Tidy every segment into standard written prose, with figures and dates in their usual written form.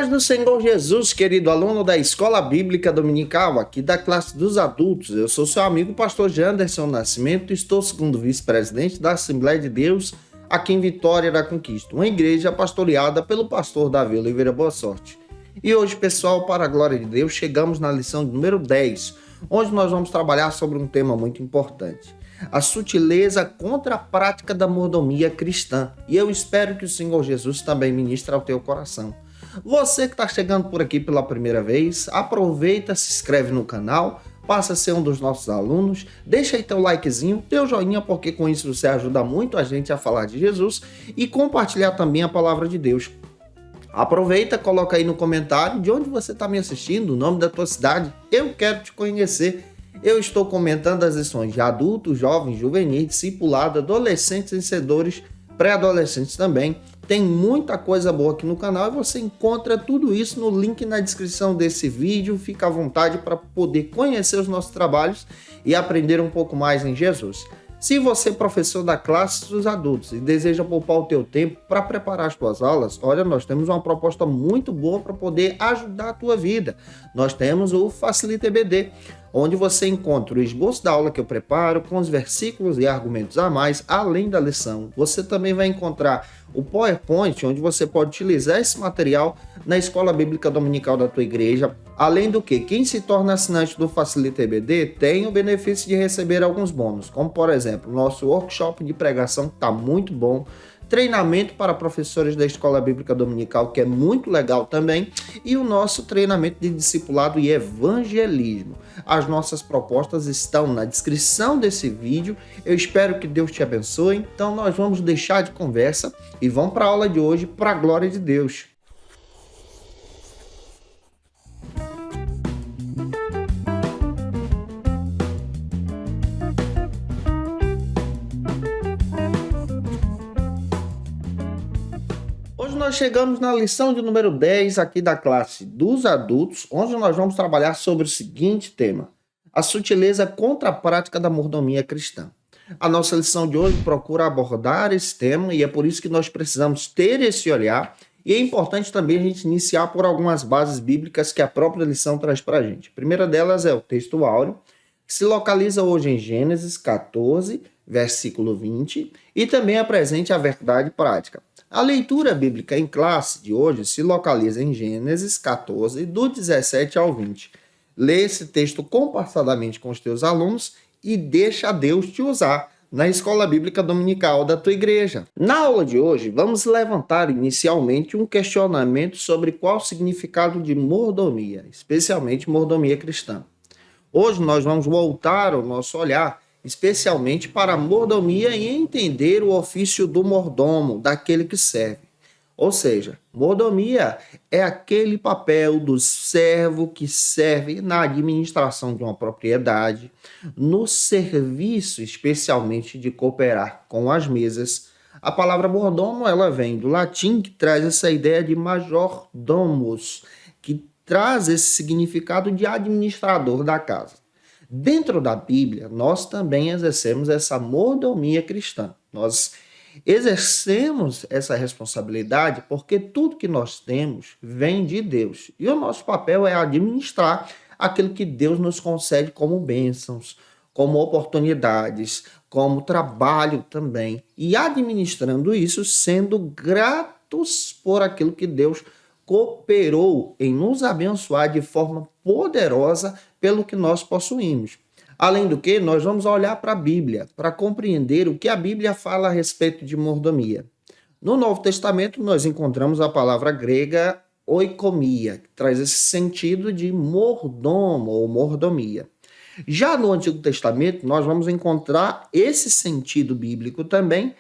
paz do Senhor Jesus, querido aluno da Escola Bíblica Dominical, aqui da classe dos adultos. Eu sou seu amigo pastor Janderson Nascimento e estou segundo vice-presidente da Assembleia de Deus aqui em Vitória da Conquista, uma igreja pastoreada pelo pastor Davi Oliveira Boa Sorte. E hoje, pessoal, para a glória de Deus, chegamos na lição número 10, onde nós vamos trabalhar sobre um tema muito importante: a sutileza contra a prática da mordomia cristã. E eu espero que o Senhor Jesus também ministre ao teu coração. Você que está chegando por aqui pela primeira vez, aproveita, se inscreve no canal, passa a ser um dos nossos alunos, deixa aí teu likezinho, teu joinha, porque com isso você ajuda muito a gente a falar de Jesus e compartilhar também a palavra de Deus. Aproveita, coloca aí no comentário de onde você está me assistindo, o nome da tua cidade, eu quero te conhecer. Eu estou comentando as lições de adultos, jovens, juvenis, discipulado, adolescentes, vencedores, pré-adolescentes também. Tem muita coisa boa aqui no canal e você encontra tudo isso no link na descrição desse vídeo. Fica à vontade para poder conhecer os nossos trabalhos e aprender um pouco mais em Jesus. Se você é professor da classe dos adultos e deseja poupar o teu tempo para preparar as tuas aulas, olha, nós temos uma proposta muito boa para poder ajudar a tua vida. Nós temos o Facilita EBD, onde você encontra o esboço da aula que eu preparo, com os versículos e argumentos a mais, além da lição. Você também vai encontrar o PowerPoint, onde você pode utilizar esse material na Escola Bíblica Dominical da tua igreja. Além do que, quem se torna assinante do Facilita EBD tem o benefício de receber alguns bônus, como por exemplo, nosso workshop de pregação está muito bom, treinamento para professores da Escola Bíblica Dominical, que é muito legal também, e o nosso treinamento de discipulado e evangelismo. As nossas propostas estão na descrição desse vídeo. Eu espero que Deus te abençoe. Então nós vamos deixar de conversa e vamos para a aula de hoje, para a glória de Deus. Hoje nós chegamos na lição de número 10 aqui da classe dos adultos, onde nós vamos trabalhar sobre o seguinte tema: a sutileza contra a prática da mordomia cristã. A nossa lição de hoje procura abordar esse tema e é por isso que nós precisamos ter esse olhar, e é importante também a gente iniciar por algumas bases bíblicas que a própria lição traz para a gente. A primeira delas é o texto áureo, que se localiza hoje em Gênesis 14, versículo 20, e também apresenta a verdade prática. A leitura bíblica em classe de hoje se localiza em Gênesis 14, do 17 ao 20. Lê esse texto compassadamente com os teus alunos e deixa Deus te usar na Escola Bíblica Dominical da tua igreja. Na aula de hoje, vamos levantar inicialmente um questionamento sobre qual o significado de mordomia, especialmente mordomia cristã. Hoje nós vamos voltar o nosso olhar especialmente para a mordomia e entender o ofício do mordomo, daquele que serve. Ou seja, mordomia é aquele papel do servo que serve na administração de uma propriedade, no serviço especialmente de cooperar com as mesas. A palavra mordomo, ela vem do latim, que traz essa ideia de majordomos, que traz esse significado de administrador da casa. Dentro da Bíblia, nós também exercemos essa mordomia cristã. Nós exercemos essa responsabilidade porque tudo que nós temos vem de Deus. E o nosso papel é administrar aquilo que Deus nos concede como bênçãos, como oportunidades, como trabalho também. E administrando isso, sendo gratos por aquilo que Deus cooperou em nos abençoar de forma poderosa pelo que nós possuímos. Além do que, nós vamos olhar para a Bíblia, para compreender o que a Bíblia fala a respeito de mordomia. No Novo Testamento, nós encontramos a palavra grega oikomia, que traz esse sentido de mordomo ou mordomia. Já no Antigo Testamento, nós vamos encontrar esse sentido bíblico também,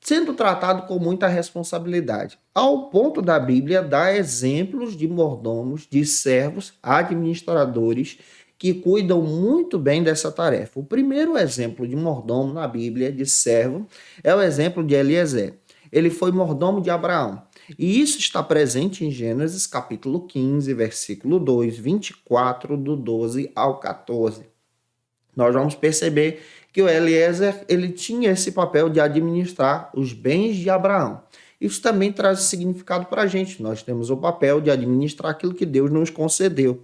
sendo tratado com muita responsabilidade, ao ponto da Bíblia dar exemplos de mordomos, de servos, administradores, que cuidam muito bem dessa tarefa. O primeiro exemplo de mordomo na Bíblia, de servo, é o exemplo de Eliezer. Ele foi mordomo de Abraão. E isso está presente em Gênesis capítulo 15, versículo 2, 24, do 12 ao 14. Nós vamos perceber que o Eliezer, ele tinha esse papel de administrar os bens de Abraão. isso também traz significado para a gente. Nós temos o papel de administrar aquilo que Deus nos concedeu.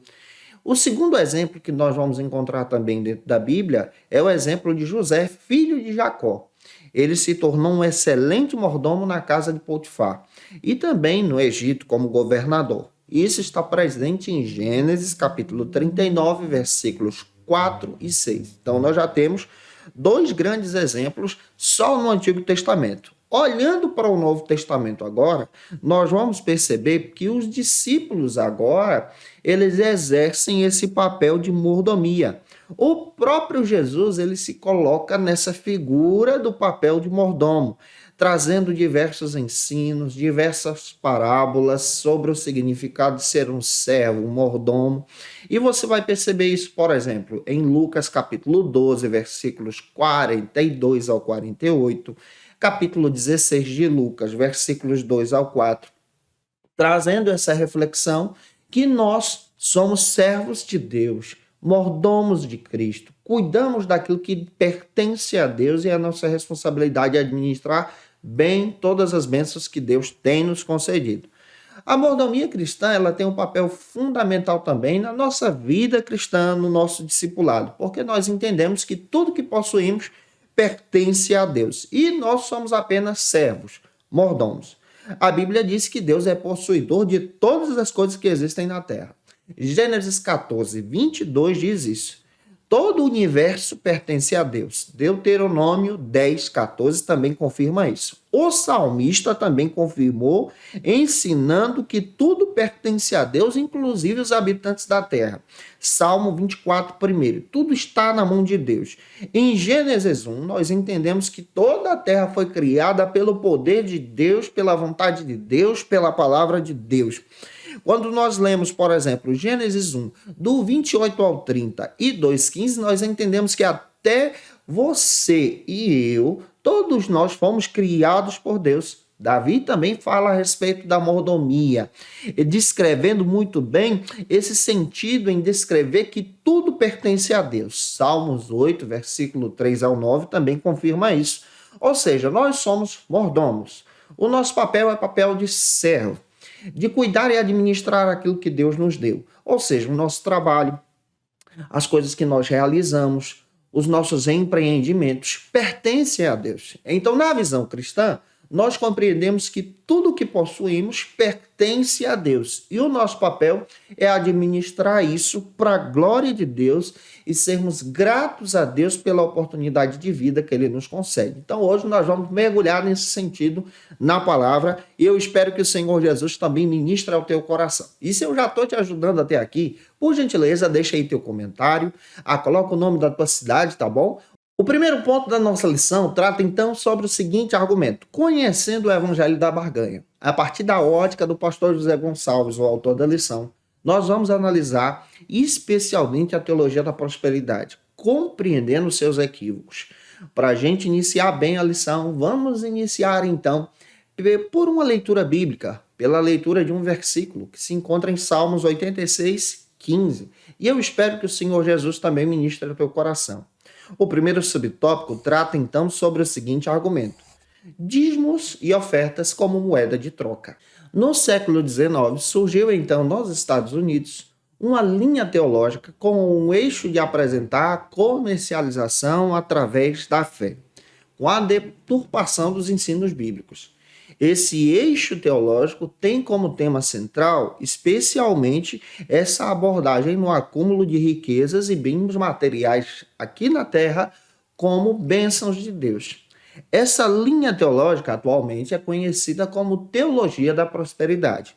O segundo exemplo que nós vamos encontrar também dentro da Bíblia é o exemplo de José, filho de Jacó. Ele se tornou um excelente mordomo na casa de Potifar e também no Egito como governador. Isso está presente em Gênesis capítulo 39, versículos 4 e 6. Então nós já temos dois grandes exemplos só no Antigo Testamento. Olhando para o Novo Testamento agora, nós vamos perceber que os discípulos agora, eles exercem esse papel de mordomia. O próprio Jesus, ele se coloca nessa figura do papel de mordomo, trazendo diversos ensinos, diversas parábolas sobre o significado de ser um servo, um mordomo. E você vai perceber isso, por exemplo, em Lucas capítulo 12, versículos 42 ao 48, capítulo 16 de Lucas, versículos 2 ao 4, trazendo essa reflexão que nós somos servos de Deus, mordomos de Cristo, cuidamos daquilo que pertence a Deus e a nossa responsabilidade é administrar bem todas as bênçãos que Deus tem nos concedido. A mordomia cristã, ela tem um papel fundamental também na nossa vida cristã, no nosso discipulado, porque nós entendemos que tudo que possuímos pertence a Deus e nós somos apenas servos, mordomos. A Bíblia diz que Deus é possuidor de todas as coisas que existem na terra. Gênesis 14, 22 diz isso. Todo o universo pertence a Deus. Deuteronômio 10, 14 também confirma isso. O salmista também confirmou, ensinando que tudo pertence a Deus, inclusive os habitantes da terra. Salmo 24, primeiro. Tudo está na mão de Deus. Em Gênesis 1, nós entendemos que toda a terra foi criada pelo poder de Deus, pela vontade de Deus, pela palavra de Deus. Quando nós lemos, por exemplo, Gênesis 1, do 28 ao 30 e 2,15, nós entendemos que até você e eu, todos nós fomos criados por Deus. Davi também fala a respeito da mordomia, descrevendo muito bem esse sentido em descrever que tudo pertence a Deus. Salmos 8, versículo 3 ao 9, também confirma isso. Ou seja, nós somos mordomos. O nosso papel é papel de servo, de cuidar e administrar aquilo que Deus nos deu. Ou seja, o nosso trabalho, as coisas que nós realizamos, os nossos empreendimentos pertencem a Deus. Então, na visão cristã, nós compreendemos que tudo que possuímos pertence a Deus. E o nosso papel é administrar isso para a glória de Deus e sermos gratos a Deus pela oportunidade de vida que Ele nos concede. Então, hoje nós vamos mergulhar nesse sentido na palavra e eu espero que o Senhor Jesus também ministre ao teu coração. E se eu já estou te ajudando até aqui, por gentileza, deixa aí teu comentário, coloca o nome da tua cidade, tá bom? O primeiro ponto da nossa lição trata então sobre o seguinte argumento: conhecendo o Evangelho da Barganha. A partir da ótica do pastor José Gonçalves, o autor da lição, nós vamos analisar especialmente a teologia da prosperidade, compreendendo os seus equívocos. Para a gente iniciar bem a lição, vamos iniciar então por uma leitura bíblica, pela leitura de um versículo que se encontra em Salmos 86, 15. E eu espero que o Senhor Jesus também ministre ao teu coração. O primeiro subtópico trata então sobre o seguinte argumento: dízimos e ofertas como moeda de troca. No século XIX surgiu então nos Estados Unidos uma linha teológica com um eixo de apresentar a comercialização através da fé, com a deturpação dos ensinos bíblicos. Esse eixo teológico tem como tema central, especialmente, essa abordagem no acúmulo de riquezas e bens materiais aqui na terra como bênçãos de Deus. Essa linha teológica atualmente é conhecida como teologia da prosperidade.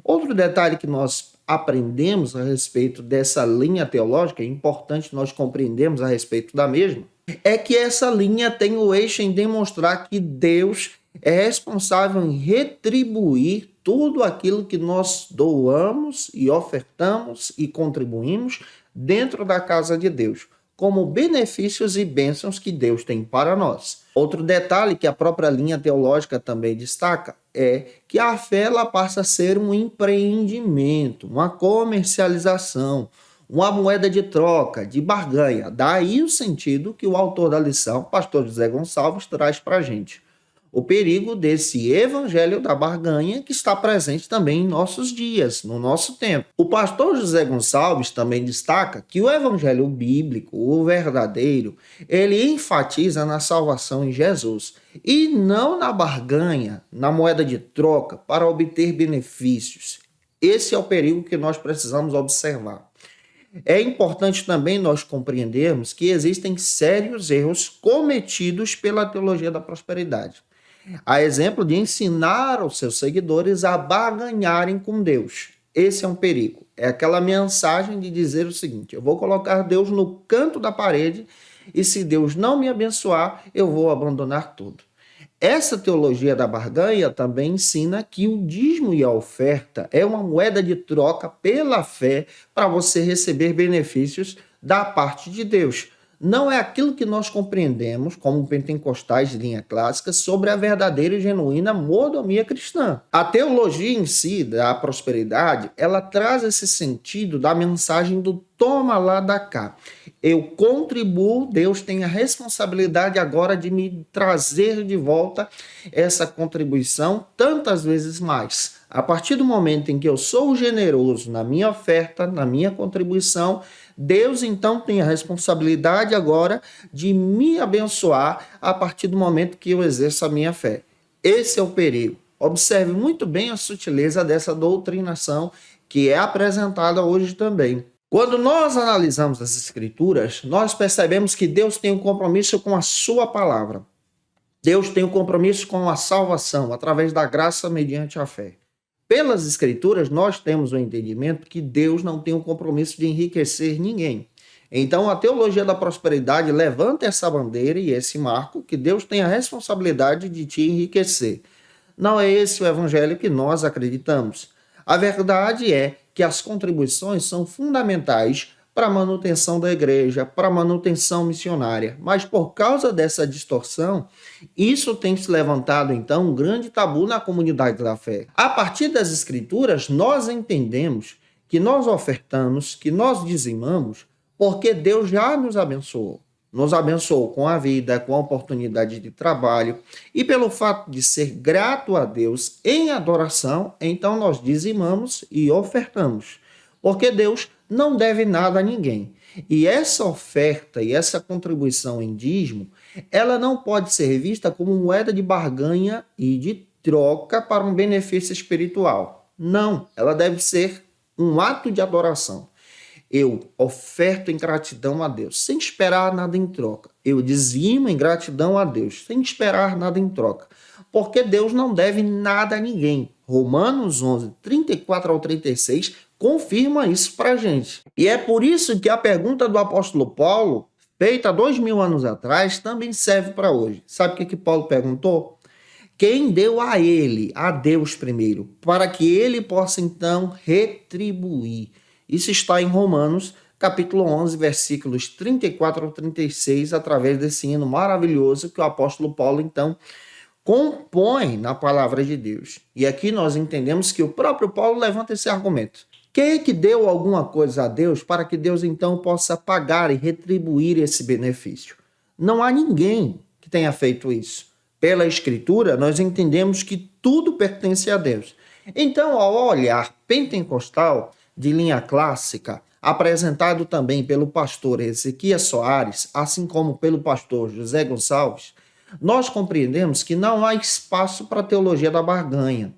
Outro detalhe que nós aprendemos a respeito dessa linha teológica, é importante nós compreendermos a respeito da mesma, é que essa linha tem o eixo em demonstrar que Deus é responsável em retribuir tudo aquilo que nós doamos e ofertamos e contribuímos dentro da casa de Deus, como benefícios e bênçãos que Deus tem para nós. Outro detalhe que a própria linha teológica também destaca é que a fé ela passa a ser um empreendimento, uma comercialização, uma moeda de troca, de barganha. Daí o sentido que o autor da lição, pastor José Gonçalves, traz para a gente. o perigo desse evangelho da barganha que está presente também em nossos dias, no nosso tempo. O pastor José Gonçalves também destaca que o evangelho bíblico, o verdadeiro, ele enfatiza na salvação em Jesus e não na barganha, na moeda de troca para obter benefícios. Esse é o perigo que nós precisamos observar. É importante também nós compreendermos que existem sérios erros cometidos pela teologia da prosperidade. A exemplo de ensinar aos seus seguidores a barganharem com Deus. Esse é um perigo. É aquela mensagem de dizer o seguinte: eu vou colocar Deus no canto da parede e se Deus não me abençoar, eu vou abandonar tudo. Essa teologia da barganha também ensina que o dízimo e a oferta é uma moeda de troca pela fé para você receber benefícios da parte de Deus. Não é aquilo que nós compreendemos como pentecostais de linha clássica sobre a verdadeira e genuína mordomia cristã. A teologia em si da prosperidade, ela traz esse sentido da mensagem do toma lá da cá. Eu contribuo, Deus tem a responsabilidade agora de me trazer de volta essa contribuição tantas vezes mais. A partir do momento em que eu sou generoso na minha oferta, na minha contribuição, Deus então tem a responsabilidade agora de me abençoar a partir do momento que eu exerço a minha fé. Esse é o perigo. Observe muito bem a sutileza dessa doutrinação que é apresentada hoje também. Quando nós analisamos as Escrituras, nós percebemos que Deus tem um compromisso com a sua palavra. Deus tem um compromisso com a salvação através da graça mediante a fé. Pelas Escrituras, nós temos o entendimento que Deus não tem um compromisso de enriquecer ninguém. Então, a teologia da prosperidade levanta essa bandeira e esse marco que Deus tem a responsabilidade de te enriquecer. Não é esse o evangelho que nós acreditamos. A verdade é que as contribuições são fundamentais para a manutenção da igreja, para a manutenção missionária. Mas por causa dessa distorção, isso tem se levantado, então, um grande tabu na comunidade da fé. A partir das Escrituras, nós entendemos que nós ofertamos, que nós dizimamos, porque Deus já nos abençoou. Nos abençoou com a vida, com a oportunidade de trabalho, e pelo fato de ser grato a Deus em adoração, então nós dizimamos e ofertamos, porque Deus não deve nada a ninguém. E essa oferta e essa contribuição em dízimo, ela não pode ser vista como moeda de barganha e de troca para um benefício espiritual. Não, ela deve ser um ato de adoração. Eu oferto em gratidão a Deus, sem esperar nada em troca. Eu dizimo em gratidão a Deus, sem esperar nada em troca. Porque Deus não deve nada a ninguém. Romanos 11, 34 ao 36, confirma isso para a gente. E é por isso que a pergunta do apóstolo Paulo, feita há 2000 anos atrás, também serve para hoje. Sabe o que Paulo perguntou? Quem deu a ele, a Deus primeiro, para que ele possa então retribuir. Isso está em Romanos, capítulo 11, versículos 34 ao 36, através desse hino maravilhoso que o apóstolo Paulo, então, compõe na palavra de Deus. E aqui nós entendemos que o próprio Paulo levanta esse argumento. Quem é que deu alguma coisa a Deus para que Deus, então, possa pagar e retribuir esse benefício? Não há ninguém que tenha feito isso. Pela Escritura, nós entendemos que tudo pertence a Deus. Então, ao olhar pentecostal, de linha clássica, apresentado também pelo pastor Ezequias Soares, assim como pelo pastor José Gonçalves, nós compreendemos que não há espaço para a teologia da barganha,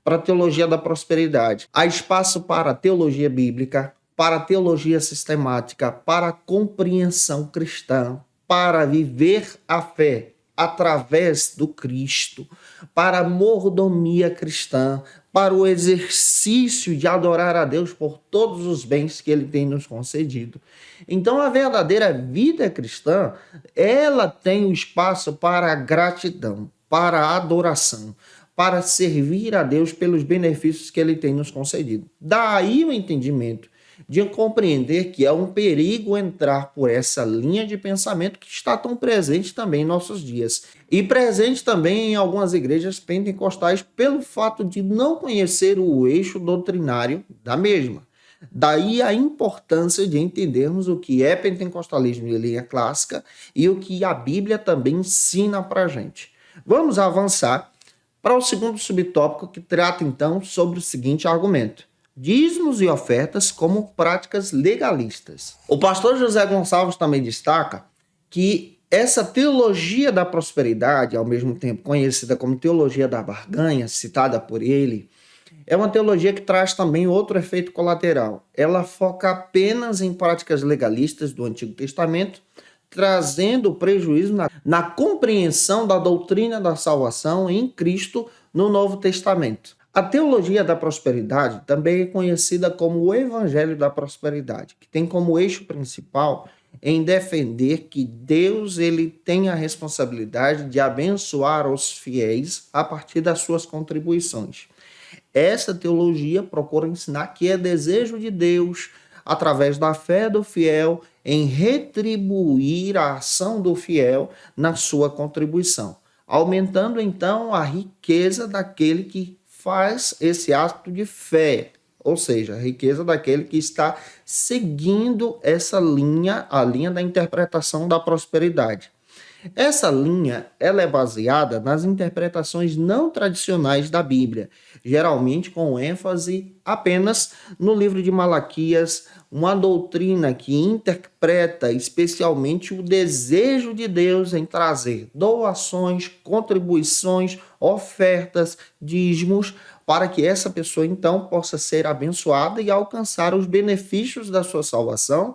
para a teologia da prosperidade. Há espaço para a teologia bíblica, para a teologia sistemática, para a compreensão cristã, para viver a fé através do Cristo, para a mordomia cristã, para o exercício de adorar a Deus por todos os bens que Ele tem nos concedido. Então, a verdadeira vida cristã, ela tem o espaço para a gratidão, para a adoração, para servir a Deus pelos benefícios que Ele tem nos concedido. Daí o entendimento de compreender que é um perigo entrar por essa linha de pensamento que está tão presente também em nossos dias. E presente também em algumas igrejas pentecostais pelo fato de não conhecer o eixo doutrinário da mesma. Daí a importância de entendermos o que é pentecostalismo de linha clássica e o que a Bíblia também ensina para a gente. Vamos avançar para o segundo subtópico, que trata então sobre o seguinte argumento: dízimos e ofertas como práticas legalistas. O pastor José Gonçalves também destaca que essa teologia da prosperidade, ao mesmo tempo conhecida como teologia da barganha, citada por ele, é uma teologia que traz também outro efeito colateral. Ela foca apenas em práticas legalistas do Antigo Testamento, trazendo prejuízo na compreensão da doutrina da salvação em Cristo no Novo Testamento. A teologia da prosperidade também é conhecida como o Evangelho da Prosperidade, que tem como eixo principal em defender que Deus ele tem a responsabilidade de abençoar os fiéis a partir das suas contribuições. Essa teologia procura ensinar que é desejo de Deus, através da fé do fiel, em retribuir a ação do fiel na sua contribuição, aumentando então a riqueza daquele que faz esse ato de fé, ou seja, a riqueza daquele que está seguindo essa linha, a linha da interpretação da prosperidade. Essa linha ela é baseada nas interpretações não tradicionais da Bíblia, geralmente com ênfase apenas no livro de Malaquias, uma doutrina que interpreta especialmente o desejo de Deus em trazer doações, contribuições, ofertas, dízimos, para que essa pessoa então possa ser abençoada e alcançar os benefícios da sua salvação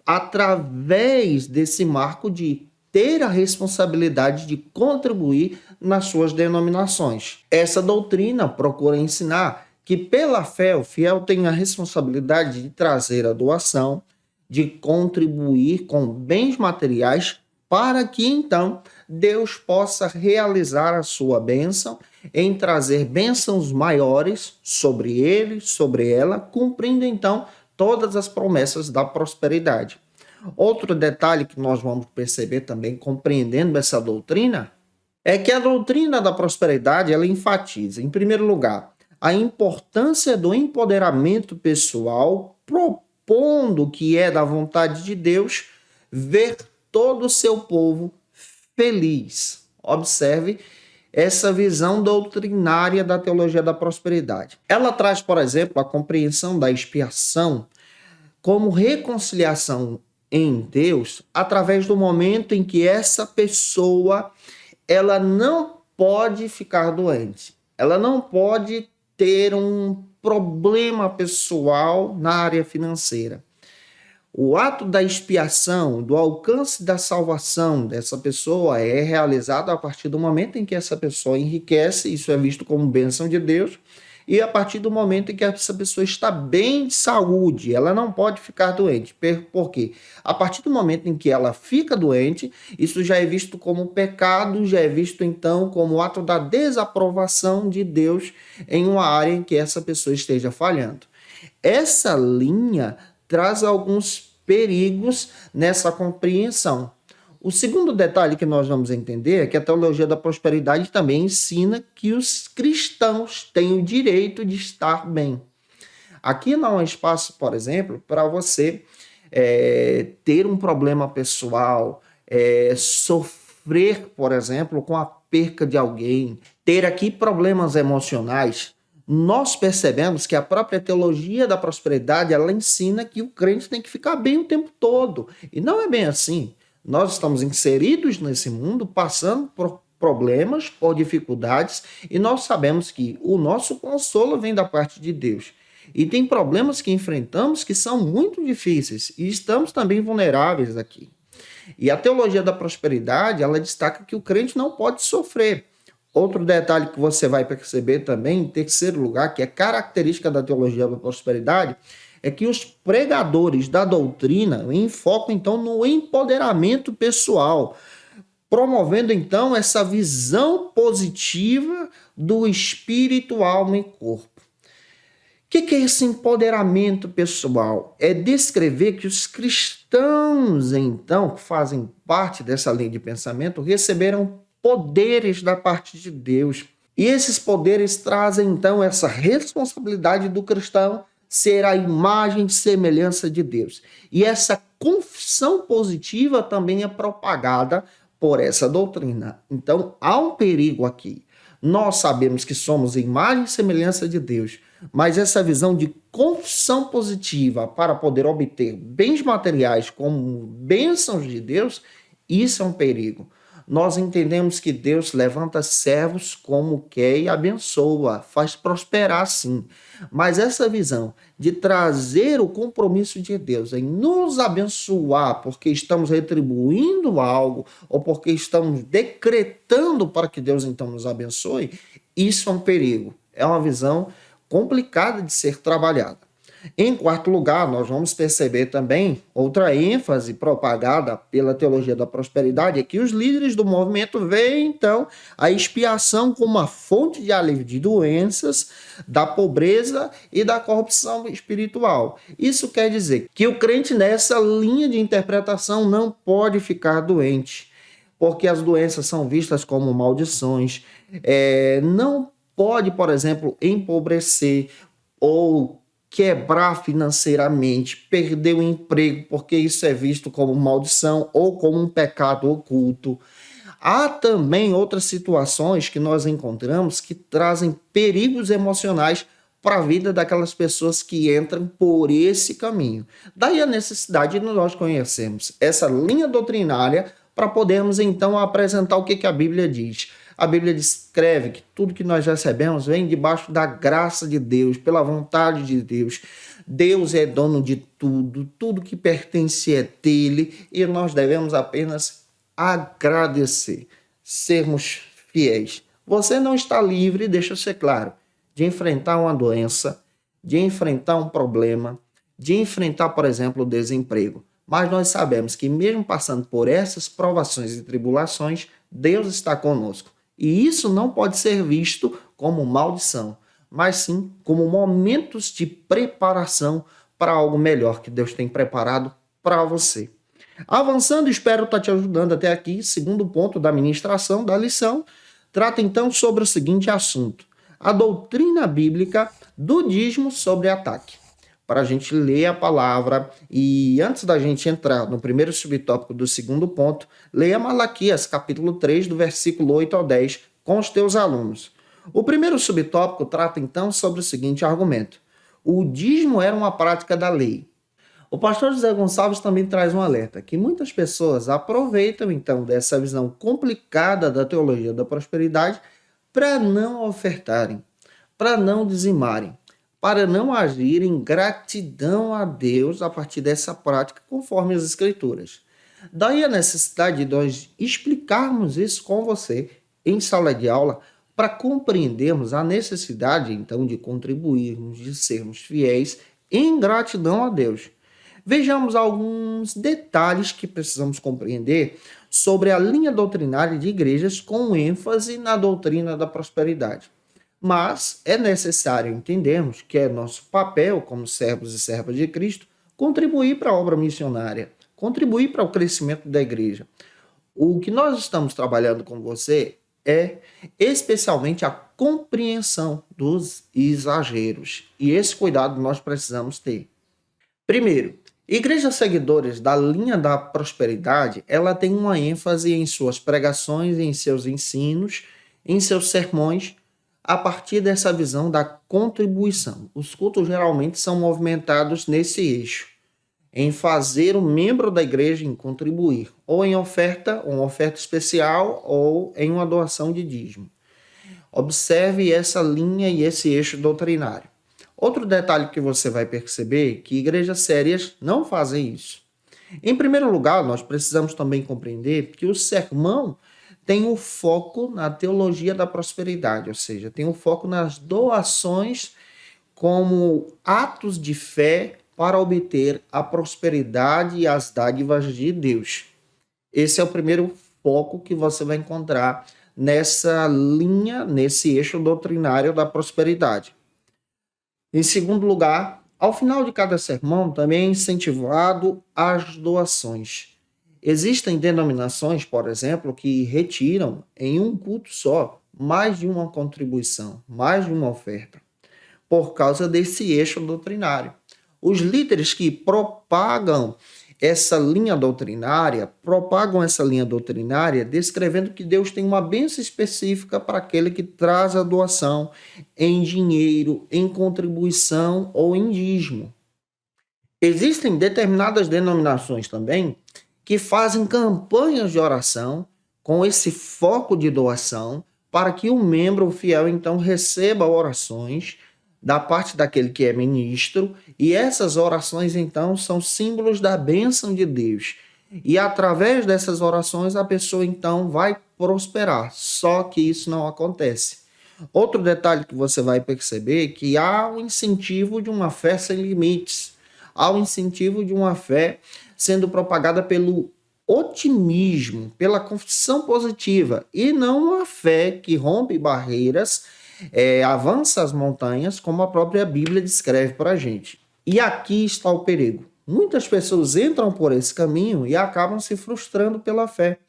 através desse marco de ter a responsabilidade de contribuir nas suas denominações. Essa doutrina procura ensinar que pela fé o fiel tem a responsabilidade de trazer a doação, de contribuir com bens materiais para que então Deus possa realizar a sua bênção em trazer bênçãos maiores sobre ele, sobre ela, cumprindo então todas as promessas da prosperidade. Outro detalhe que nós vamos perceber também, compreendendo essa doutrina, é que a doutrina da prosperidade ela enfatiza, em primeiro lugar, a importância do empoderamento pessoal, propondo que é da vontade de Deus ver todo o seu povo feliz. Observe essa visão doutrinária da teologia da prosperidade. Ela traz, por exemplo, a compreensão da expiação como reconciliação em Deus através do momento em que essa pessoa ela não pode ficar doente, ela não pode ter um problema pessoal na área financeira. O ato da expiação, do alcance da salvação dessa pessoa é realizado a partir do momento em que essa pessoa enriquece, isso é visto como bênção de Deus, e a partir do momento em que essa pessoa está bem de saúde, ela não pode ficar doente. Por quê? A partir do momento em que ela fica doente, isso já é visto como pecado, já é visto então como ato da desaprovação de Deus em uma área em que essa pessoa esteja falhando. Essa linha traz alguns perigos nessa compreensão. O segundo detalhe que nós vamos entender é que a teologia da prosperidade também ensina que os cristãos têm o direito de estar bem. Aqui não há espaço, por exemplo, para você ter um problema pessoal, sofrer, por exemplo, com a perca de alguém, ter aqui problemas emocionais. Nós percebemos que a própria teologia da prosperidade ela ensina que o crente tem que ficar bem o tempo todo. E não é bem assim. Nós estamos inseridos nesse mundo, passando por problemas, por dificuldades, e nós sabemos que o nosso consolo vem da parte de Deus. E tem problemas que enfrentamos que são muito difíceis, e estamos também vulneráveis aqui. E a teologia da prosperidade, ela destaca que o crente não pode sofrer. Outro detalhe que você vai perceber também, em terceiro lugar, que é característica da teologia da prosperidade, é que os pregadores da doutrina enfocam, então, no empoderamento pessoal, promovendo, então, essa visão positiva do espírito, alma e corpo. O que é esse empoderamento pessoal? É descrever que os cristãos, então, que fazem parte dessa linha de pensamento, receberam poderes da parte de Deus. E esses poderes trazem, então, essa responsabilidade do cristão ser a imagem e semelhança de Deus. E essa confissão positiva também é propagada por essa doutrina. Então, há um perigo aqui. Nós sabemos que somos imagem e semelhança de Deus, mas essa visão de confissão positiva para poder obter bens materiais como bênçãos de Deus, isso é um perigo. Nós entendemos que Deus levanta servos como quer e abençoa, faz prosperar sim. Mas essa visão de trazer o compromisso de Deus em nos abençoar porque estamos retribuindo algo ou porque estamos decretando para que Deus então nos abençoe, isso é um perigo. É uma visão complicada de ser trabalhada. Em quarto lugar, nós vamos perceber também outra ênfase propagada pela teologia da prosperidade, é que os líderes do movimento veem, então, a expiação como uma fonte de alívio de doenças, da pobreza e da corrupção espiritual. Isso quer dizer que o crente nessa linha de interpretação não pode ficar doente, porque as doenças são vistas como maldições, não pode, por exemplo, empobrecer ou quebrar financeiramente, perder o emprego, porque isso é visto como maldição ou como um pecado oculto. Há também outras situações que nós encontramos que trazem perigos emocionais para a vida daquelas pessoas que entram por esse caminho. Daí a necessidade de nós conhecermos essa linha doutrinária para podermos então apresentar o que a Bíblia diz. A Bíblia descreve que tudo que nós recebemos vem debaixo da graça de Deus, pela vontade de Deus. Deus é dono de tudo, tudo que pertence é dele e nós devemos apenas agradecer, sermos fiéis. Você não está livre, deixa eu ser claro, de enfrentar uma doença, de enfrentar um problema, de enfrentar, por exemplo, o desemprego. Mas nós sabemos que mesmo passando por essas provações e tribulações, Deus está conosco. E isso não pode ser visto como maldição, mas sim como momentos de preparação para algo melhor que Deus tem preparado para você. Avançando, espero estar te ajudando até aqui. Segundo ponto da ministração da lição, trata então sobre o seguinte assunto: a doutrina bíblica do dízimo sobre ataque. Para a gente ler a palavra e antes da gente entrar no primeiro subtópico do segundo ponto, leia Malaquias, capítulo 3, do versículo 8 ao 10, com os teus alunos. O primeiro subtópico trata então sobre o seguinte argumento: o dízimo era uma prática da lei. O pastor José Gonçalves também traz um alerta, que muitas pessoas aproveitam então dessa visão complicada da teologia da prosperidade para não ofertarem, para não dizimarem, para não agir em gratidão a Deus a partir dessa prática, conforme as Escrituras. Daí a necessidade de nós explicarmos isso com você em sala de aula, para compreendermos a necessidade, então, de contribuirmos, de sermos fiéis em gratidão a Deus. Vejamos alguns detalhes que precisamos compreender sobre a linha doutrinária de igrejas com ênfase na doutrina da prosperidade. Mas é necessário entendermos que é nosso papel, como servos e servas de Cristo, contribuir para a obra missionária, contribuir para o crescimento da igreja. O que nós estamos trabalhando com você é especialmente a compreensão dos exageros. E esse cuidado nós precisamos ter. Primeiro, igrejas seguidoras da linha da prosperidade, ela tem uma ênfase em suas pregações, em seus ensinos, em seus sermões, a partir dessa visão da contribuição. Os cultos geralmente são movimentados nesse eixo, em fazer o membro da igreja em contribuir, ou em uma oferta especial, ou em uma doação de dízimo. Observe essa linha e esse eixo doutrinário. Outro detalhe que você vai perceber é que igrejas sérias não fazem isso. Em primeiro lugar, nós precisamos também compreender que o sermão tem o foco na teologia da prosperidade, ou seja, tem o foco nas doações como atos de fé para obter a prosperidade e as dádivas de Deus. Esse é o primeiro foco que você vai encontrar nessa linha, nesse eixo doutrinário da prosperidade. Em segundo lugar, ao final de cada sermão também é incentivado as doações. Existem denominações, por exemplo, que retiram em um culto só mais de uma contribuição, mais de uma oferta, por causa desse eixo doutrinário. Os líderes que propagam essa linha doutrinária, propagam essa linha doutrinária, descrevendo que Deus tem uma bênção específica para aquele que traz a doação em dinheiro, em contribuição ou em dízimo. Existem determinadas denominações também que fazem campanhas de oração com esse foco de doação para que o membro fiel então receba orações da parte daquele que é ministro, e essas orações então são símbolos da bênção de Deus. E através dessas orações a pessoa então vai prosperar. Só que isso não acontece. Outro detalhe que você vai perceber é que há o incentivo de uma fé sem limites. Há o incentivo de uma fé sendo propagada pelo otimismo, pela confissão positiva, e não uma fé que rompe barreiras, avança as montanhas, como a própria Bíblia descreve para a gente. E aqui está o perigo. Muitas pessoas entram por esse caminho e acabam se frustrando pela fé,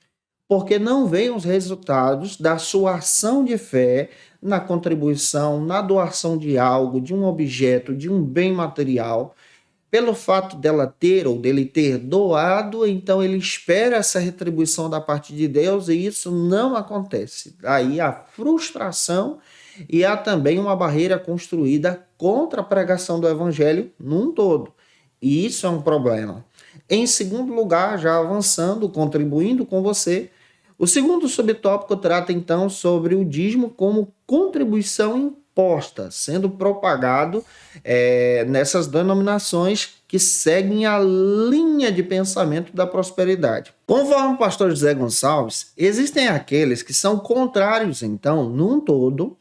porque não veem os resultados da sua ação de fé na contribuição, na doação de algo, de um objeto, de um bem material. Pelo fato dela ter ou dele ter doado, então ele espera essa retribuição da parte de Deus e isso não acontece. Daí a frustração, e há também uma barreira construída contra a pregação do evangelho num todo. E isso é um problema. Em segundo lugar, já avançando, contribuindo com você, o segundo subtópico trata então sobre o dízimo como contribuição imposta, sendo propagado nessas denominações que seguem a linha de pensamento da prosperidade. Conforme o pastor José Gonçalves, existem aqueles que são contrários, então, num todo,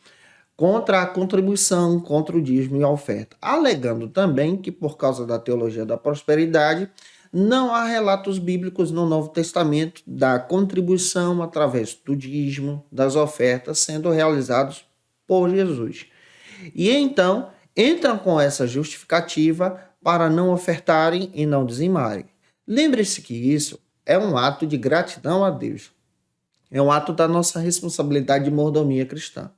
contra a contribuição, contra o dízimo e a oferta, alegando também que, por causa da teologia da prosperidade, não há relatos bíblicos no Novo Testamento da contribuição através do dízimo, das ofertas sendo realizados por Jesus. E então entram com essa justificativa para não ofertarem e não dizimarem. Lembre-se que isso é um ato de gratidão a Deus. É um ato da nossa responsabilidade de mordomia cristã.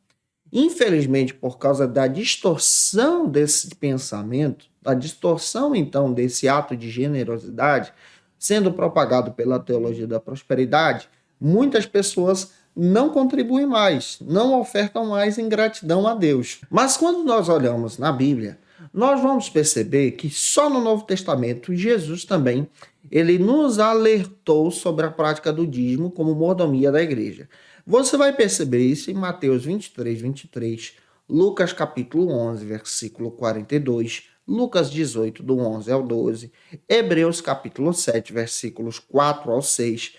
Infelizmente, por causa da distorção desse pensamento, da distorção então desse ato de generosidade, sendo propagado pela teologia da prosperidade, muitas pessoas não contribuem mais, não ofertam mais em gratidão a Deus. Mas quando nós olhamos na Bíblia, nós vamos perceber que só no Novo Testamento, Jesus também, ele nos alertou sobre a prática do dízimo como mordomia da igreja. Você vai perceber isso em Mateus 23, Lucas capítulo 11, versículo 42, Lucas 18, do 11 ao 12, Hebreus capítulo 7, versículos 4 ao 6,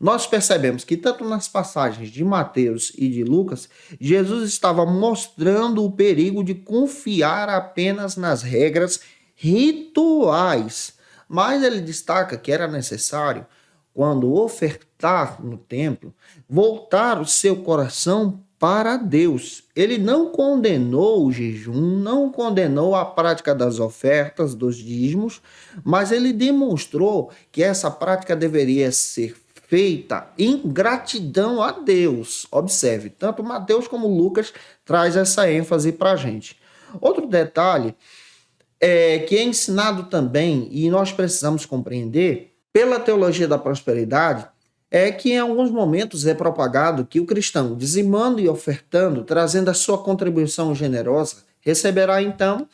nós percebemos que tanto nas passagens de Mateus e de Lucas, Jesus estava mostrando o perigo de confiar apenas nas regras rituais, mas ele destaca que era necessário, quando ofertar no templo, voltar o seu coração para Deus. Ele não condenou o jejum, não condenou a prática das ofertas, dos dízimos, mas ele demonstrou que essa prática deveria ser feita em gratidão a Deus. Observe, tanto Mateus como Lucas traz essa ênfase para a gente. Outro detalhe que é ensinado também, e nós precisamos compreender, pela teologia da prosperidade, é que em alguns momentos é propagado que o cristão, dizimando e ofertando, trazendo a sua contribuição generosa, receberá então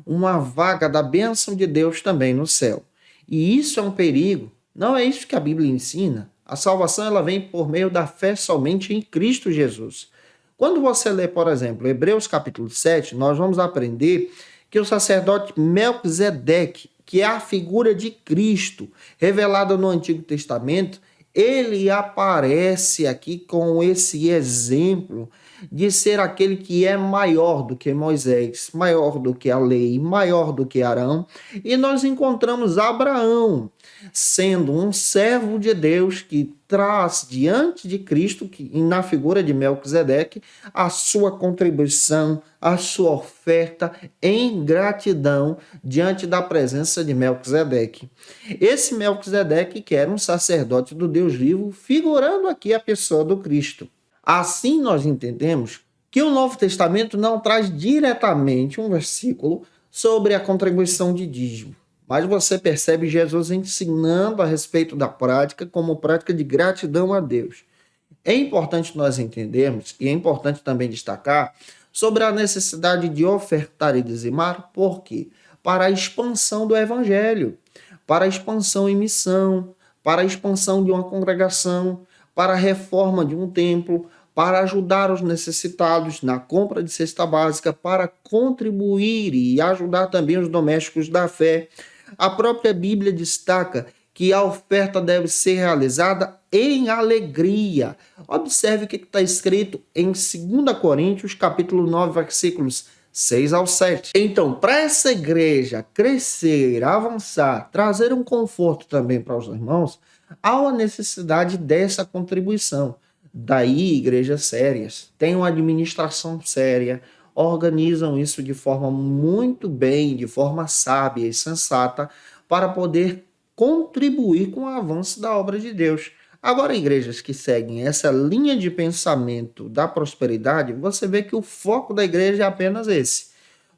uma vaga da bênção de Deus também no céu. E isso é um perigo, não é isso que a Bíblia ensina. A salvação ela vem por meio da fé somente em Cristo Jesus. Quando você lê, por exemplo, Hebreus capítulo 7, nós vamos aprender que o sacerdote Melquisedeque, que é a figura de Cristo revelada no Antigo Testamento, ele aparece aqui com esse exemplo de ser aquele que é maior do que Moisés, maior do que a lei, maior do que Arão. E nós encontramos Abraão sendo um servo de Deus que traz diante de Cristo, na figura de Melquisedeque, a sua contribuição, a sua oferta em gratidão diante da presença de Melquisedeque. Esse Melquisedeque que era um sacerdote do Deus vivo, figurando aqui a pessoa do Cristo. Assim nós entendemos que o Novo Testamento não traz diretamente um versículo sobre a contribuição de dízimo, Mas você percebe Jesus ensinando a respeito da prática como prática de gratidão a Deus. É importante nós entendermos, e é importante também destacar, sobre a necessidade de ofertar e dizimar, por quê? Para a expansão do evangelho, para a expansão em missão, para a expansão de uma congregação, para a reforma de um templo, para ajudar os necessitados na compra de cesta básica, para contribuir e ajudar também os domésticos da fé. A própria Bíblia destaca que a oferta deve ser realizada em alegria. Observe o que está escrito em 2 Coríntios, capítulo 9, versículos 6 ao 7. Então, para essa igreja crescer, avançar, trazer um conforto também para os irmãos, há uma necessidade dessa contribuição. Daí, igrejas sérias têm uma administração séria, organizam isso de forma muito bem, de forma sábia e sensata, para poder contribuir com o avanço da obra de Deus. Agora, igrejas que seguem essa linha de pensamento da prosperidade, você vê que o foco da igreja é apenas esse.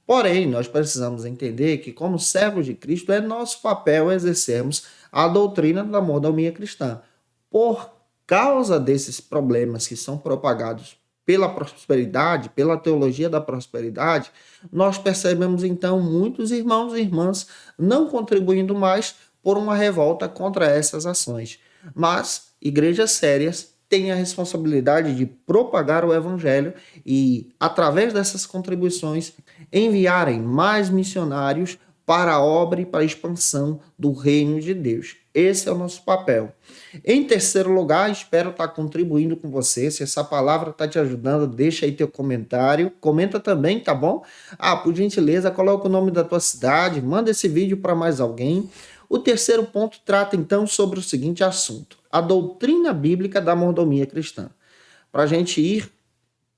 Porém, nós precisamos entender que, como servos de Cristo, é nosso papel exercermos a doutrina da mordomia cristã. Por causa desses problemas que são propagados pela prosperidade, pela teologia da prosperidade, nós percebemos então muitos irmãos e irmãs não contribuindo mais por uma revolta contra essas ações. Mas igrejas sérias têm a responsabilidade de propagar o evangelho e, através dessas contribuições, enviarem mais missionários para a obra e para a expansão do reino de Deus. Esse é o nosso papel. Em terceiro lugar, espero estar contribuindo com você. Se essa palavra está te ajudando, deixa aí teu comentário. Comenta também, tá bom? Por gentileza, coloca o nome da tua cidade, manda esse vídeo para mais alguém. O terceiro ponto trata então sobre o seguinte assunto: a doutrina bíblica da mordomia cristã. Para a gente ir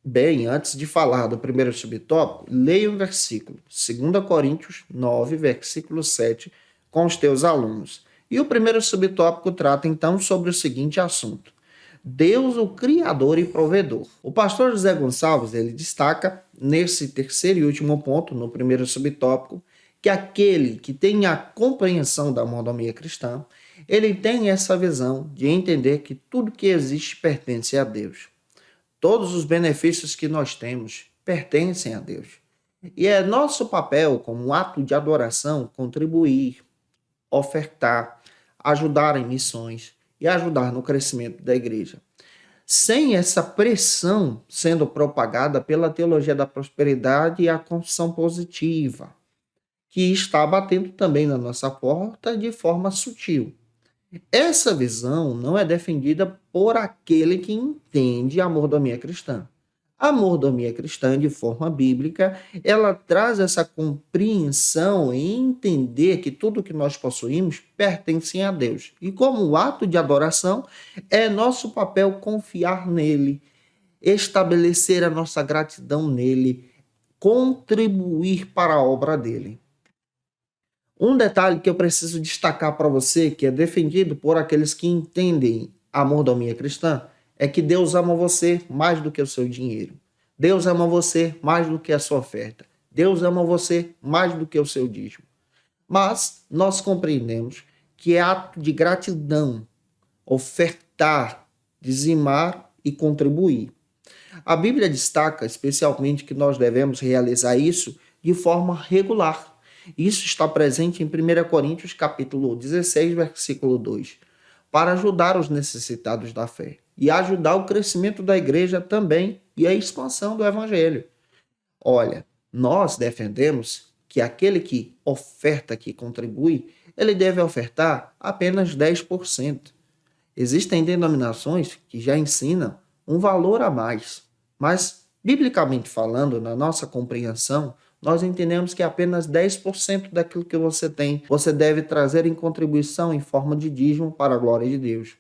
bem, antes de falar do primeiro subtópico, leia o versículo 2 Coríntios 9, versículo 7, com os teus alunos. E o primeiro subtópico trata então sobre o seguinte assunto: Deus, o Criador e Provedor. O pastor José Gonçalves, ele destaca nesse terceiro e último ponto, no primeiro subtópico, que aquele que tem a compreensão da mordomia cristã, ele tem essa visão de entender que tudo que existe pertence a Deus. Todos os benefícios que nós temos pertencem a Deus. E é nosso papel, como um ato de adoração, contribuir, ofertar, ajudar em missões e ajudar no crescimento da igreja. Sem essa pressão sendo propagada pela teologia da prosperidade e a confissão positiva, que está batendo também na nossa porta de forma sutil. Essa visão não é defendida por aquele que entende a mordomia cristã. A mordomia cristã, de forma bíblica, ela traz essa compreensão e entender que tudo que nós possuímos pertence a Deus. E como ato de adoração, é nosso papel confiar nele, estabelecer a nossa gratidão nele, contribuir para a obra dele. Um detalhe que eu preciso destacar para você, que é defendido por aqueles que entendem a mordomia cristã, é que Deus ama você mais do que o seu dinheiro. Deus ama você mais do que a sua oferta. Deus ama você mais do que o seu dízimo. Mas nós compreendemos que é ato de gratidão ofertar, dizimar e contribuir. A Bíblia destaca especialmente que nós devemos realizar isso de forma regular. Isso está presente em 1 Coríntios capítulo 16, versículo 2, para ajudar os necessitados da fé e ajudar o crescimento da igreja também e a expansão do evangelho. Olha, nós defendemos que aquele que oferta, que contribui, ele deve ofertar apenas 10%. Existem denominações que já ensinam um valor a mais, mas, biblicamente falando, na nossa compreensão, nós entendemos que apenas 10% daquilo que você tem, você deve trazer em contribuição em forma de dízimo para a glória de Deus.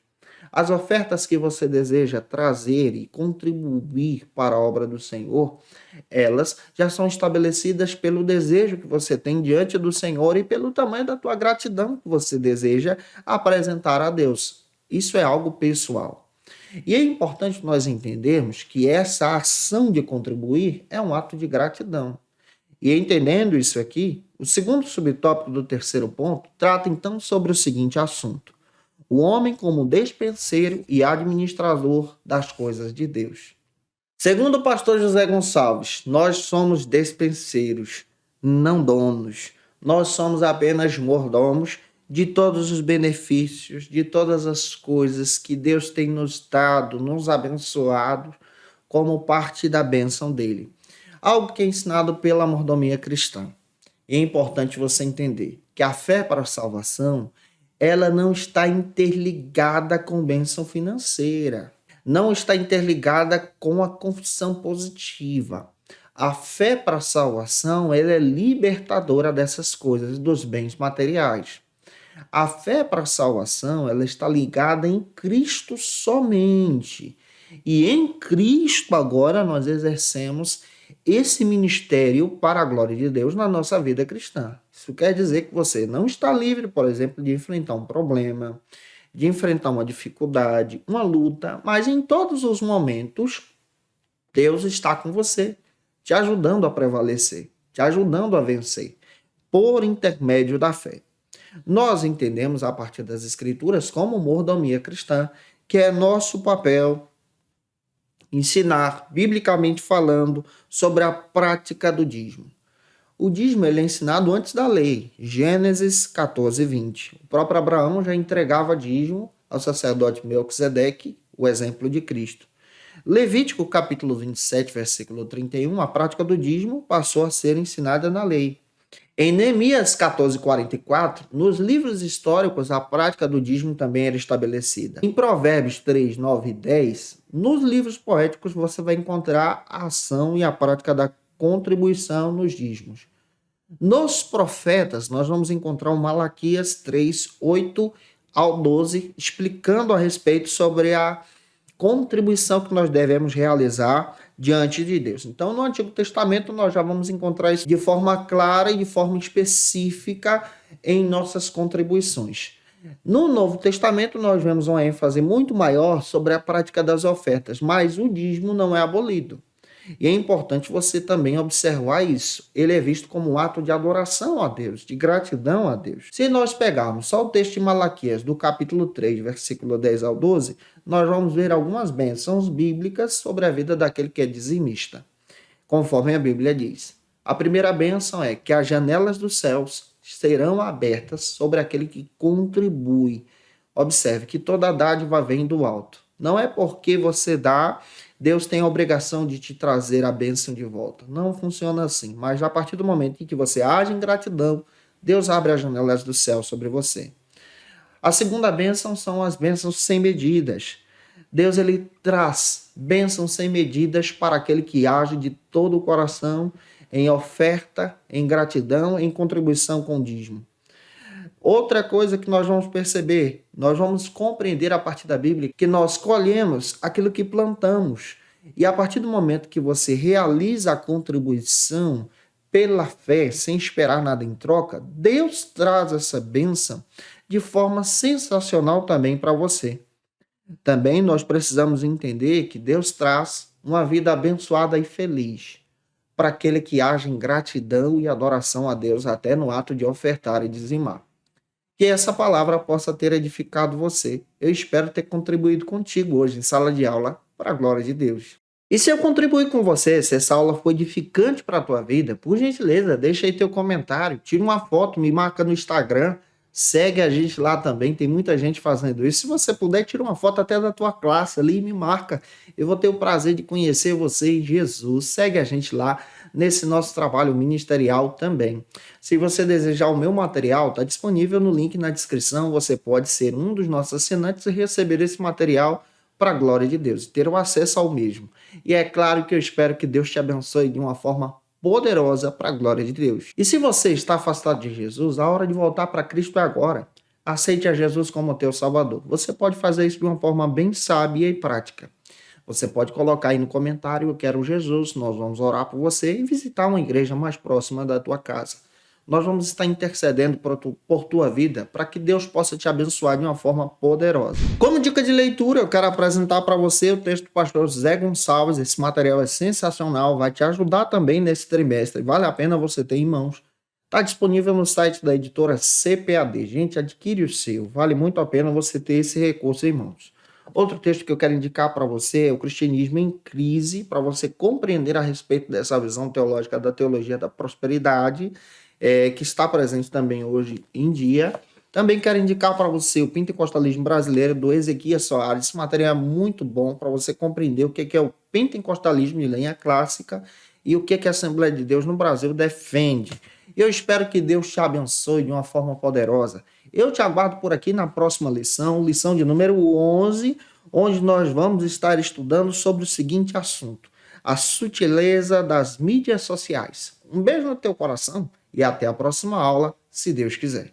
As ofertas que você deseja trazer e contribuir para a obra do Senhor, elas já são estabelecidas pelo desejo que você tem diante do Senhor e pelo tamanho da tua gratidão que você deseja apresentar a Deus. Isso é algo pessoal. E é importante nós entendermos que essa ação de contribuir é um ato de gratidão. E entendendo isso aqui, o segundo subtópico do terceiro ponto trata então sobre o seguinte assunto: o homem como despenseiro e administrador das coisas de Deus. Segundo o pastor José Gonçalves, nós somos despenseiros, não donos. Nós somos apenas mordomos de todos os benefícios, de todas as coisas que Deus tem nos dado, nos abençoado, como parte da bênção dele. Algo que é ensinado pela mordomia cristã. É importante você entender que a fé para a salvação, ela não está interligada com bênção financeira. Não está interligada com a confissão positiva. A fé para a salvação, ela é libertadora dessas coisas, dos bens materiais. A fé para a salvação, ela está ligada em Cristo somente. E em Cristo agora nós exercemos esse ministério para a glória de Deus na nossa vida cristã. Isso quer dizer que você não está livre, por exemplo, de enfrentar um problema, de enfrentar uma dificuldade, uma luta, mas em todos os momentos, Deus está com você, te ajudando a prevalecer, te ajudando a vencer, por intermédio da fé. Nós entendemos a partir das Escrituras como mordomia cristã, que é nosso papel ensinar, biblicamente falando, sobre a prática do dízimo. O dízimo ele é ensinado antes da lei, Gênesis 14, 20. O próprio Abraão já entregava dízimo ao sacerdote Melquisedeque, o exemplo de Cristo. Levítico capítulo 27, versículo 31, a prática do dízimo passou a ser ensinada na lei. Em Neemias 14, 44, nos livros históricos, a prática do dízimo também era estabelecida. Em Provérbios 3, 9 e 10, nos livros poéticos você vai encontrar a ação e a prática da contribuição nos dízimos. Nos profetas, nós vamos encontrar o Malaquias 3, 8 ao 12, explicando a respeito sobre a contribuição que nós devemos realizar diante de Deus. Então, no Antigo Testamento, nós já vamos encontrar isso de forma clara e de forma específica em nossas contribuições. No Novo Testamento, nós vemos uma ênfase muito maior sobre a prática das ofertas, mas o dízimo não é abolido. E é importante você também observar isso. Ele é visto como um ato de adoração a Deus, de gratidão a Deus. Se nós pegarmos só o texto de Malaquias, do capítulo 3, versículo 10 ao 12, nós vamos ver algumas bênçãos bíblicas sobre a vida daquele que é dizimista. Conforme a Bíblia diz. A primeira bênção é que as janelas dos céus serão abertas sobre aquele que contribui. Observe que toda dádiva vem do alto. Não é porque você dá, Deus tem a obrigação de te trazer a bênção de volta. Não funciona assim. Mas a partir do momento em que você age em gratidão, Deus abre as janelas do céu sobre você. A segunda bênção são as bênçãos sem medidas. Deus ele traz bênçãos sem medidas para aquele que age de todo o coração em oferta, em gratidão, em contribuição com o dízimo. Outra coisa que nós vamos perceber, nós vamos compreender a partir da Bíblia que nós colhemos aquilo que plantamos. E a partir do momento que você realiza a contribuição pela fé, sem esperar nada em troca, Deus traz essa bênção de forma sensacional também para você. Também nós precisamos entender que Deus traz uma vida abençoada e feliz para aquele que age em gratidão e adoração a Deus até no ato de ofertar e dizimar. Que essa palavra possa ter edificado você. Eu espero ter contribuído contigo hoje em sala de aula para a glória de Deus. E se eu contribuir com você, se essa aula foi edificante para a tua vida, por gentileza, deixa aí teu comentário, tira uma foto, me marca no Instagram, segue a gente lá também, tem muita gente fazendo isso. Se você puder, tira uma foto até da tua classe ali e me marca. Eu vou ter o prazer de conhecer você em Jesus. Segue a gente lá nesse nosso trabalho ministerial também. Se você desejar o meu material, está disponível no link na descrição. Você pode ser um dos nossos assinantes e receber esse material para a glória de Deus, ter o acesso ao mesmo. E é claro que eu espero que Deus te abençoe de uma forma poderosa para a glória de Deus. E se você está afastado de Jesus, a hora de voltar para Cristo é agora. Aceite a Jesus como teu Salvador. Você pode fazer isso de uma forma bem sábia e prática. Você pode colocar aí no comentário, eu quero Jesus, nós vamos orar por você e visitar uma igreja mais próxima da tua casa. nós vamos estar intercedendo por tua vida para que Deus possa te abençoar de uma forma poderosa. Como dica de leitura, eu quero apresentar para você o texto do pastor Zé Gonçalves. Esse material é sensacional, vai te ajudar também nesse trimestre. Vale a pena você ter em mãos. Está disponível no site da editora CPAD. Gente, adquire o seu. Vale muito a pena você ter esse recurso em mãos. Outro texto que eu quero indicar para você é o Cristianismo em Crise, para você compreender a respeito dessa visão teológica da teologia da prosperidade, que está presente também hoje em dia. Também quero indicar para você o Pentecostalismo Brasileiro, do Ezequias Soares. Esse material é muito bom para você compreender o que é o pentecostalismo de linha clássica e o que a Assembleia de Deus no Brasil defende. Eu espero que Deus te abençoe de uma forma poderosa. Eu te aguardo por aqui na próxima lição de número 11, onde nós vamos estar estudando sobre o seguinte assunto: a sutileza das mídias sociais. Um beijo no teu coração e até a próxima aula, se Deus quiser.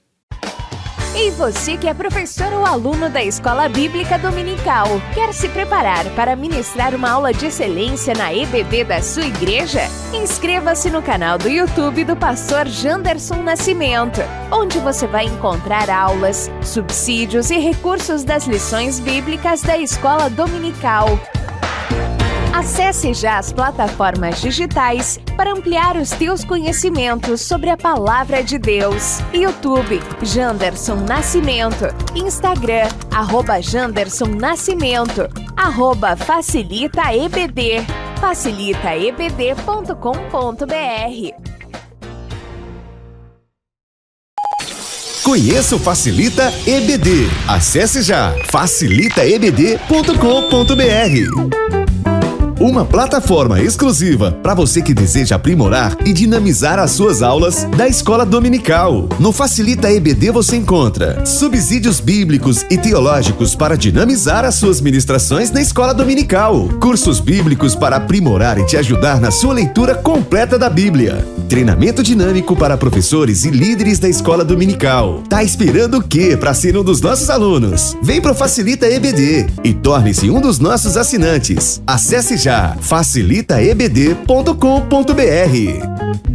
E você que é professor ou aluno da Escola Bíblica Dominical, quer se preparar para ministrar uma aula de excelência na EBD da sua igreja? Inscreva-se no canal do YouTube do pastor Janderson Nascimento, onde você vai encontrar aulas, subsídios e recursos das lições bíblicas da Escola Dominical. Acesse já as plataformas digitais para ampliar os teus conhecimentos sobre a Palavra de Deus. YouTube, Janderson Nascimento. Instagram, @Janderson Nascimento. @FacilitaEBD. facilitaebd.com.br. Conheça o Facilita EBD. Acesse já facilitaebd.com.br. Uma plataforma exclusiva para você que deseja aprimorar e dinamizar as suas aulas da Escola Dominical. No Facilita EBD você encontra subsídios bíblicos e teológicos para dinamizar as suas ministrações na Escola Dominical, cursos bíblicos para aprimorar e te ajudar na sua leitura completa da Bíblia, treinamento dinâmico para professores e líderes da Escola Dominical. Tá esperando o quê para ser um dos nossos alunos? Vem pro Facilita EBD e torne-se um dos nossos assinantes. Acesse já facilitaebd.com.br.